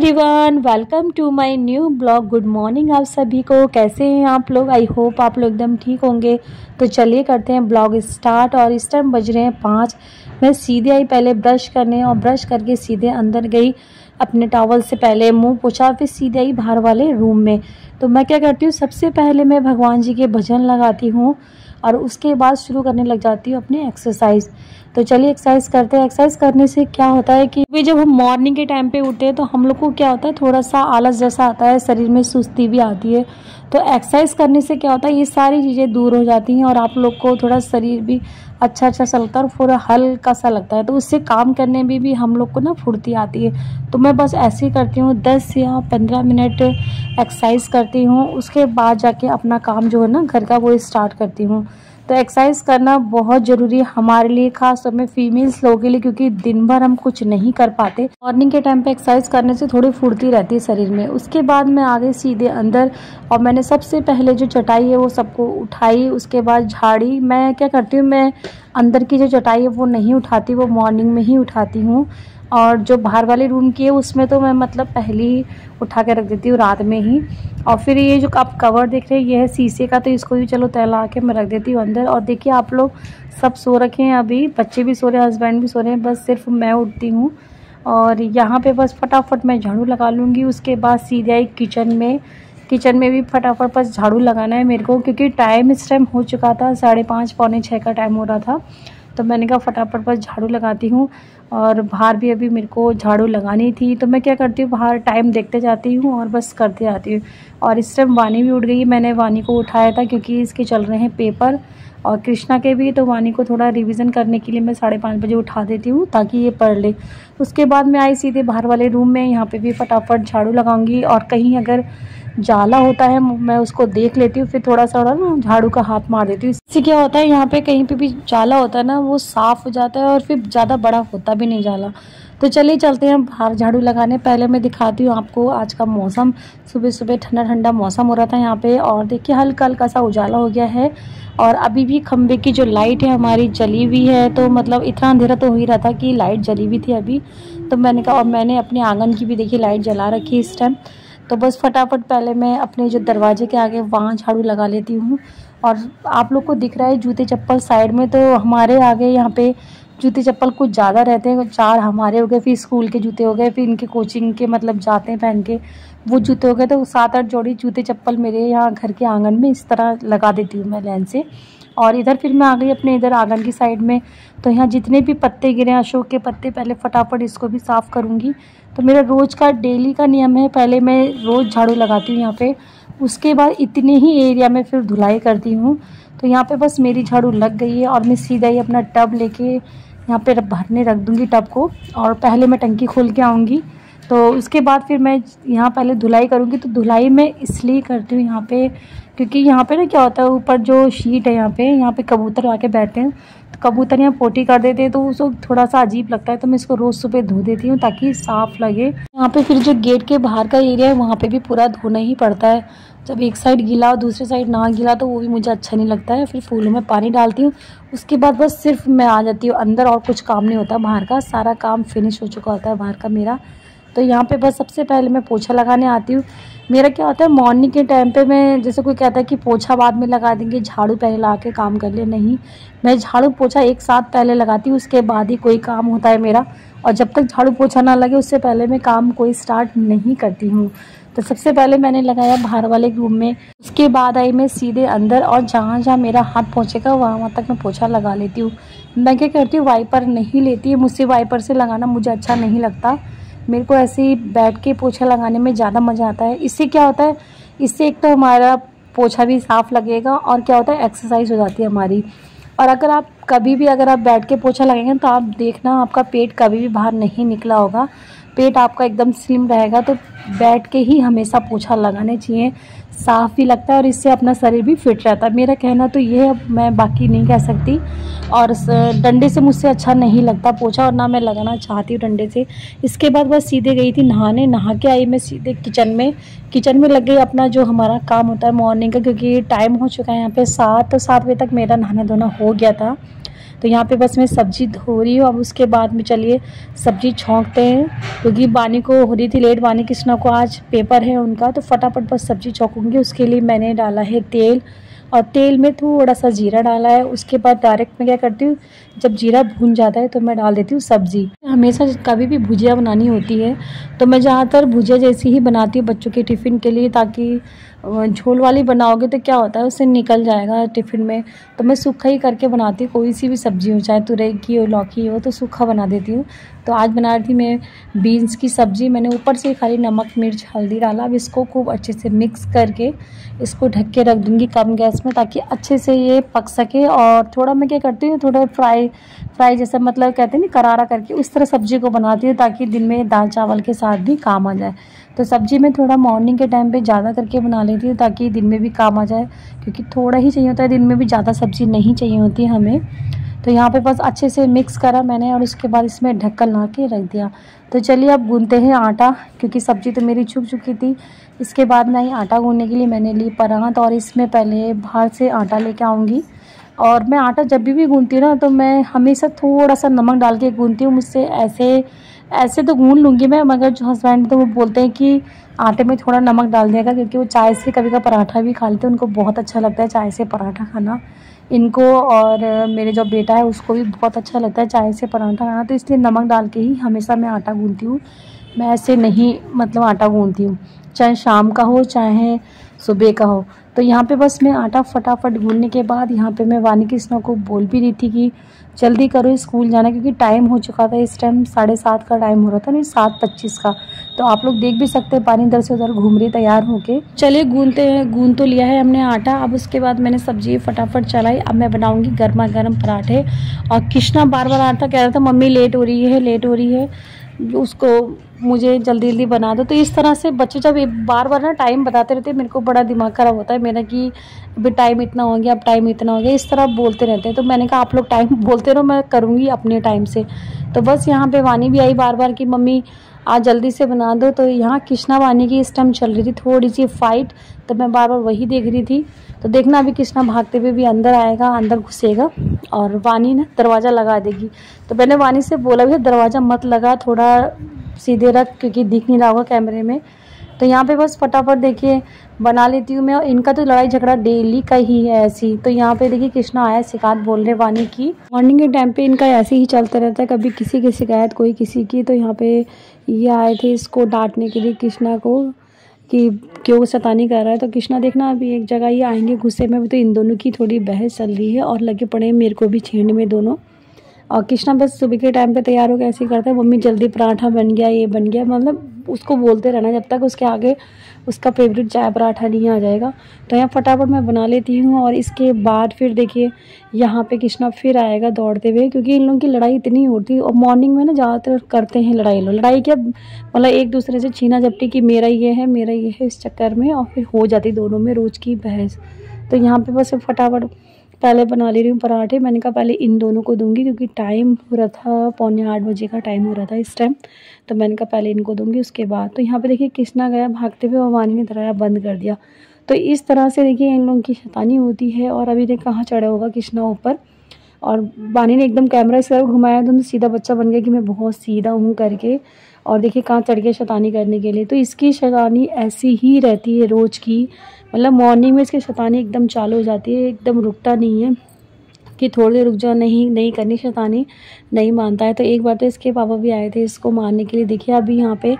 Everyone, welcome to my new blog. Good morning आप सभी को। कैसे हैं आप लोग? आई होप आप लोग एकदम ठीक होंगे। तो चलिए करते हैं ब्लॉग स्टार्ट। और इस टाइम बज रहे हैं 5। मैं सीधे आई पहले ब्रश करने, और ब्रश करके सीधे अंदर गई, अपने टॉवल से पहले मुंह पोछा, फिर सीधे आई बाहर वाले रूम में। तो मैं क्या करती हूँ, सबसे पहले मैं भगवान जी के भजन लगाती हूँ और उसके बाद शुरू करने लग जाती हूँ अपनी एक्सरसाइज। तो चलिए एक्सरसाइज करते हैं। एक्सरसाइज करने से क्या होता है कि जब हम मॉर्निंग के टाइम पे उठते हैं तो हम लोग को क्या होता है, थोड़ा सा आलस जैसा आता है, शरीर में सुस्ती भी आती है। तो एक्सरसाइज करने से क्या होता है, ये सारी चीज़ें दूर हो जाती हैं और आप लोग को थोड़ा शरीर भी अच्छा सा लगता है और पूरा हल्का सा लगता है। तो उससे काम करने में भी हम लोग को ना फुर्ती आती है। तो मैं बस ऐसे ही करती हूँ, 10 या 15 मिनट एक्सरसाइज करती हूँ। उसके बाद जाके अपना काम जो है ना घर का, वो स्टार्ट करती हूँ। तो एक्सरसाइज करना बहुत ज़रूरी है हमारे लिए, खास तौर में फीमेल्स लोगों के लिए, क्योंकि दिन भर हम कुछ नहीं कर पाते। मॉर्निंग के टाइम पे एक्सरसाइज करने से थोड़ी फुर्ती रहती है शरीर में। उसके बाद मैं आ गई सीधे अंदर, और मैंने सबसे पहले जो चटाई है वो सबको उठाई। उसके बाद झाड़ी। मैं क्या करती हूँ, मैं अंदर की जो चटाई है वो नहीं उठाती, वो मॉर्निंग में ही उठाती हूँ। और जो बाहर वाले रूम की है उसमें तो मैं मतलब पहले ही उठा के रख देती हूँ रात में ही। और फिर ये जो आप कवर देख रहे हैं ये है शीशे का, तो इसको भी चलो तैला के मैं रख देती हूँ अंदर। और देखिए आप लोग सब सो रखे हैं, अभी बच्चे भी सो रहे हैं, हस्बैंड भी सो रहे हैं, बस सिर्फ मैं उठती हूँ। और यहाँ पे बस फटाफट मैं झाड़ू लगा लूँगी। उसके बाद सीधे आई किचन में। किचन में भी फटाफट बस झाड़ू लगाना है मेरे को, क्योंकि टाइम इस टाइम हो चुका था, 5:30 पौने 6 का टाइम हो रहा था। तो मैंने कहा फटाफट बस झाड़ू लगाती हूँ। और बाहर भी अभी मेरे को झाड़ू लगानी थी, तो मैं क्या करती हूँ, बाहर टाइम देखते जाती हूँ और बस करते जाती हूँ। और इस टाइम वानी भी उठ गई। मैंने वानी को उठाया था क्योंकि इसके चल रहे हैं पेपर, और कृष्णा के भी। तो वानी को थोड़ा रिवीजन करने के लिए मैं 5:30 बजे उठा देती हूँ ताकि ये पढ़ ले। उसके बाद मैं आई सीधे बाहर वाले रूम में। यहाँ पे भी फटाफट झाड़ू लगाऊंगी, और कहीं अगर जाला होता है मैं उसको देख लेती हूँ, फिर थोड़ा सा ना झाड़ू का हाथ मार देती हूँ। इससे क्या होता है, यहाँ पे कहीं पे भी जाला होता है ना, वो साफ हो जाता है और फिर ज़्यादा बड़ा होता भी नहीं जाला। तो चलिए चलते हैं बाहर झाड़ू लगाने। पहले मैं दिखाती हूँ आपको आज का मौसम। सुबह सुबह ठंडा ठंडा मौसम हो रहा था यहाँ पे, और देखिए हल्का हल्का सा उजाला हो गया है। और अभी भी खंबे की जो लाइट है हमारी जली हुई है, तो मतलब इतना अंधेरा तो हो ही रहा था कि लाइट जली हुई थी अभी। तो मैंने कहा, और मैंने अपने आंगन की भी देखिए लाइट जला रखी है इस टाइम। तो बस फटाफट पहले मैं अपने जो दरवाजे के आगे वहाँ झाड़ू लगा लेती हूँ। और आप लोग को दिख रहा है जूते चप्पल साइड में, तो हमारे आगे यहाँ पे जूते चप्पल कुछ ज़्यादा रहते हैं। 4 हमारे हो गए, फिर स्कूल के जूते हो गए, फिर इनके कोचिंग के मतलब जाते हैं पहन के वो जूते हो गए। तो 7-8 जोड़ी जूते चप्पल मेरे यहाँ घर के आंगन में इस तरह लगा देती हूँ मैं लाइन से। और इधर फिर मैं आ गई अपने इधर आंगन की साइड में। तो यहाँ जितने भी पत्ते गिरे, अशोक के पत्ते, पहले फटाफट इसको भी साफ़ करूँगी। तो मेरा रोज़ का डेली का नियम है, पहले मैं रोज़ झाड़ू लगाती हूँ यहाँ पे। उसके बाद इतने ही एरिया में फिर धुलाई करती हूँ। तो यहाँ पे बस मेरी झाड़ू लग गई है, और मैं सीधा ही अपना टब लेके यहाँ पे भरने रख दूँगी टब को। और पहले मैं टंकी खोल के आऊँगी, तो उसके बाद फिर मैं यहाँ पहले धुलाई करूँगी। तो धुलाई मैं इसलिए करती हूँ यहाँ पे, क्योंकि यहाँ पे ना क्या होता है, ऊपर जो शीट है यहाँ पे कबूतर आके बैठते हैं, तो कबूतर यहाँ पोटी कर देते हैं, तो उसको थोड़ा सा अजीब लगता है। तो मैं इसको रोज़ सुबह धो देती हूँ ताकि साफ़ लगे। यहाँ पे फिर जो गेट के बाहर का एरिया है वहाँ पे भी पूरा धोना ही पड़ता है। जब एक साइड गीला और दूसरी साइड ना गीला तो वो भी मुझे अच्छा नहीं लगता है। फिर फूलों में पानी डालती हूँ। उसके बाद बस सिर्फ मैं आ जाती हूँ अंदर, और कुछ काम नहीं होता। बाहर का सारा काम फिनिश हो चुका होता है बाहर का मेरा। तो यहाँ पे बस सबसे पहले मैं पोछा लगाने आती हूँ। मेरा क्या होता है, मॉर्निंग के टाइम पे मैं, जैसे कोई कहता है कि पोछा बाद में लगा देंगे, झाड़ू पहले ला के काम कर ले, नहीं, मैं झाड़ू पोछा एक साथ पहले लगाती हूँ, उसके बाद ही कोई काम होता है मेरा। और जब तक झाड़ू पोछा ना लगे उससे पहले मैं काम कोई स्टार्ट नहीं करती हूँ। तो सबसे पहले मैंने लगाया बाहर वाले रूम में। उसके बाद आई मैं सीधे अंदर, और जहाँ जहाँ मेरा हाथ पहुँचेगा वहाँ तक मैं पोछा लगा लेती हूँ। मैं क्या करती हूँ, वाइपर नहीं लेती है मुझसे, वाइपर से लगाना मुझे अच्छा नहीं लगता। मेरे को ऐसे ही बैठ के पोछा लगाने में ज़्यादा मज़ा आता है। इससे क्या होता है, इससे एक तो हमारा पोछा भी साफ़ लगेगा, और क्या होता है, एक्सरसाइज हो जाती है हमारी। और अगर आप कभी भी अगर आप बैठ के पोछा लगाएंगे तो आप देखना आपका पेट कभी भी बाहर नहीं निकला होगा, पेट आपका एकदम स्लिम रहेगा। तो बैठ के ही हमेशा पोछा लगाने चाहिए, साफ़ भी लगता है और इससे अपना शरीर भी फिट रहता है। मेरा कहना तो ये है, मैं बाकी नहीं कह सकती। और डंडे से मुझसे अच्छा नहीं लगता पोछा, और ना मैं लगाना चाहती हूँ डंडे से। इसके बाद बस सीधे गई थी नहाने। नहा के आई मैं सीधे किचन में लग गई अपना जो हमारा काम होता है मॉर्निंग का, क्योंकि टाइम हो चुका है यहाँ पे 7 बजे तक मेरा नहाना धोना हो गया था। तो यहाँ पे बस मैं सब्ज़ी धो रही हूँ। अब उसके बाद में चलिए सब्ज़ी छौंकते हैं, क्योंकि बानी को हो रही थी लेट, बानी कृष्णा को आज पेपर है उनका, तो फटाफट बस सब्ज़ी छौंकूँगी। उसके लिए मैंने डाला है तेल, और तेल में थोड़ा सा जीरा डाला है। उसके बाद डायरेक्ट मैं क्या करती हूँ, जब जीरा भून जाता है तो मैं डाल देती हूँ सब्ज़ी। हमेशा कभी भी भुजिया बनानी होती है तो मैं ज़्यादातर भुजिया जैसी ही बनाती हूँ बच्चों के टिफ़िन के लिए, ताकि झोल वाली बनाओगे तो क्या होता है उससे निकल जाएगा टिफ़िन में। तो मैं सूखा ही करके बनाती हूँ, कोई सी भी सब्ज़ी हो, चाहे तुरई की हो, लौकी हो, तो सूखा बना देती हूँ। तो आज बना रही थी मैं बीन्स की सब्ज़ी। मैंने ऊपर से खाली नमक मिर्च हल्दी डाला। अब इसको खूब अच्छे से मिक्स करके इसको ढक के रख दूँगी कम गैस में, ताकि अच्छे से ये पक सके। और थोड़ा मैं क्या करती हूँ, थोड़ा फ्राई जैसा, मतलब कहते हैं ना करारा करके, उस तरह सब्ज़ी को बनाती हूँ, ताकि दिन में दाल चावल के साथ भी काम आ जाए। तो सब्ज़ी में थोड़ा मॉर्निंग के टाइम पे ज़्यादा करके बना लेती हूँ, ताकि दिन में भी काम आ जाए, क्योंकि थोड़ा ही चाहिए होता है, दिन में भी ज़्यादा सब्ज़ी नहीं चाहिए होती हमें। तो यहाँ पे बस अच्छे से मिक्स करा मैंने, और उसके बाद इसमें ढक्कन ला के रख दिया। तो चलिए अब गूंथते हैं आटा, क्योंकि सब्ज़ी तो मेरी छुक चुकी थी। इसके बाद मैं आटा गूंथने के लिए मैंने ली परात, और इसमें पहले बाहर से आटा लेके आऊँगी। और मैं आटा जब भी गूंथती हूँ ना, तो मैं हमेशा थोड़ा सा नमक डाल के गूंथती हूँ। मुझसे ऐसे तो गूंथ लूँगी मैं, मगर जो हस्बैंड तो वो बोलते हैं कि आटे में थोड़ा नमक डाल दिया, क्योंकि वो चाय से कभी का पराठा भी खा लेते हैं, उनको बहुत अच्छा लगता है चाय से पराठा खाना इनको, और मेरे जो बेटा है उसको भी बहुत अच्छा लगता है चाय से पराठा खाना। तो इसलिए नमक डाल के ही हमेशा मैं आटा गूंथती हूँ। मैं ऐसे नहीं मतलब आटा गूंथती हूँ, चाहे शाम का हो चाहे सुबह का हो। तो यहाँ पे बस मैं आटा फटाफट गूंथने के बाद यहाँ पे मैं वानी कृष्णा को बोल भी रही थी कि जल्दी करो स्कूल जाना, क्योंकि टाइम हो चुका था। इस टाइम 7:30 का टाइम हो रहा था, नहीं 7:25 का। तो आप लोग देख भी सकते हैं पानी इधर से उधर घूम रही तैयार होके। चलिए गूंथते हैं, गूंथ तो लिया है हमने आटा। अब उसके बाद मैंने सब्जी फटाफट चलाई। अब मैं बनाऊंगी गर्मा गर्म पराठे। और कृष्णा बार बार आटा कह रहा था मम्मी लेट हो रही है, लेट हो रही है, उसको मुझे जल्दी जल्दी बना दो। तो इस तरह से बच्चे जब बार बार ना टाइम बताते रहते हैं, मेरे को बड़ा दिमाग ख़राब होता है मेरा कि अभी टाइम इतना हो गया, अब टाइम इतना हो गया, इस तरह बोलते रहते हैं। तो मैंने कहा आप लोग टाइम बोलते रहो, मैं करूँगी अपने टाइम से। तो बस यहाँ पे वानी भी आई बार बार कि मम्मी आज जल्दी से बना दो। तो यहाँ कृष्णा वानी की इस टाइम चल रही थी थोड़ी सी फाइट, तो मैं बार बार वही देख रही थी। तो देखना अभी कृष्णा भागते हुए भी अंदर आएगा, अंदर घुसेगा, और वानी ना दरवाज़ा लगा देगी। तो मैंने वानी से बोला भी दरवाज़ा मत लगा, थोड़ा सीधे रख, क्योंकि दिख नहीं रहा होगा कैमरे में। तो यहाँ पे बस फटाफट देखिए बना लेती हूँ मैं। और इनका तो लड़ाई झगड़ा डेली का ही है ऐसी। तो यहाँ पे देखिए कृष्णा आया, शिकायत बोल रहे वानी की। मॉर्निंग के टाइम पे इनका ऐसे ही चलता रहता है, कभी किसी की शिकायत कोई किसी की। तो यहाँ पे ये आए थे इसको डांटने के लिए कृष्णा को, कि क्यों शैतानी कर रहा है। तो कृष्णा देखना अभी एक जगह ये आएंगे गुस्से में। तो इन दोनों की थोड़ी बहस चल रही है, और लगे पड़े हैं मेरे को भी छेड़ने में दोनों। और कृष्णा बस सुबह के टाइम पे तैयार होकर ऐसे ही करता है, मम्मी जल्दी पराठा बन गया, ये बन गया, मतलब उसको बोलते रहना जब तक उसके आगे उसका फेवरेट चाय पराठा नहीं आ जाएगा। तो यहाँ फटाफट मैं बना लेती हूँ। और इसके बाद फिर देखिए यहाँ पे कृष्णा फिर आएगा दौड़ते हुए, क्योंकि इन लोगों की लड़ाई इतनी होती है। और मॉर्निंग में ना ज़्यादातर करते हैं लड़ाई क्या, मतलब एक दूसरे से छीना झपटी कि मेरा ये है मेरा ये है, इस चक्कर में। और फिर हो जाती दोनों में रोज़ की बहस। तो यहाँ पे बस फटाफट पहले बना ले रही हूँ पराठे। मैंने कहा पहले इन दोनों को दूंगी, क्योंकि टाइम हो रहा था 7:45 बजे का टाइम हो रहा था इस टाइम। तो मैंने कहा पहले इनको दूंगी, उसके बाद। तो यहाँ पे देखिए कृष्णा गया भागते हुए, और वानी ने दरवाजा बंद कर दिया। तो इस तरह से देखिए इन लोगों की शैतानी होती है। और अभी देख कहाँ चढ़ा होगा कृष्णा ऊपर, और वानी ने एकदम कैमरा इस तरफ घुमाया तो सीधा बच्चा बन गया कि मैं बहुत सीधा हूँ करके। और देखिए कहाँ चढ़ के शैतानी करने के लिए। तो इसकी शैतानी ऐसी ही रहती है रोज़ की, मतलब मॉर्निंग में इसकी शैतानी एकदम चालू हो जाती है, एकदम रुकता नहीं है कि थोड़ी देर रुक जाओ, नहीं करनी शैतानी, नहीं मानता है। तो एक बार तो इसके पापा भी आए थे इसको मारने के लिए। देखिए अभी यहाँ पे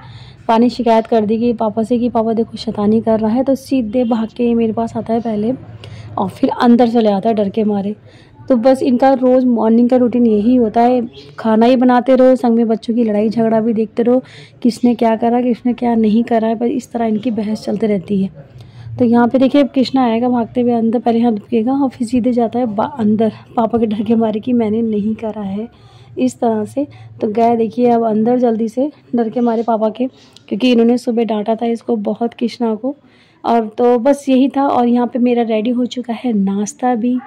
वानी शिकायत कर दी कि पापा से कि पापा देखो शैतानी कर रहा है। तो सीधे भाग के मेरे पास आता है पहले, और फिर अंदर चले आता है डर के मारे। तो बस इनका रोज़ मॉर्निंग का रूटीन यही होता है, खाना ही बनाते रहो, संग में बच्चों की लड़ाई झगड़ा भी देखते रहो, किसने क्या करा किसने क्या नहीं करा है, बस इस तरह इनकी बहस चलती रहती है। तो यहाँ पे देखिए अब कृष्णा आएगा भागते हुए अंदर, पहले हाथ धुकेगा और फिर सीधे जाता है अंदर, पापा के डर के मारे कि मैंने नहीं करा है, इस तरह से। तो गए देखिए अब अंदर जल्दी से, डर के मारे पापा के, क्योंकि इन्होंने सुबह डांटा था इसको बहुत कृष्णा को। और तो बस यही था। और यहाँ पे मेरा रेडी हो चुका है नाश्ता भी।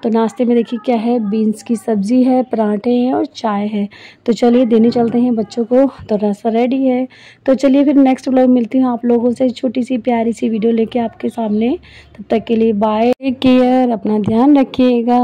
तो नाश्ते में देखिए क्या है, बीन्स की सब्ज़ी है, पराठे हैं और चाय है। तो चलिए देने चलते हैं बच्चों को। तो नाश्ता रेडी है। तो चलिए फिर नेक्स्ट व्लॉग मिलती हूँ आप लोगों से, छोटी सी प्यारी सी वीडियो लेके आपके सामने। तब तक के लिए बाय, टेक केयर, अपना ध्यान रखिएगा।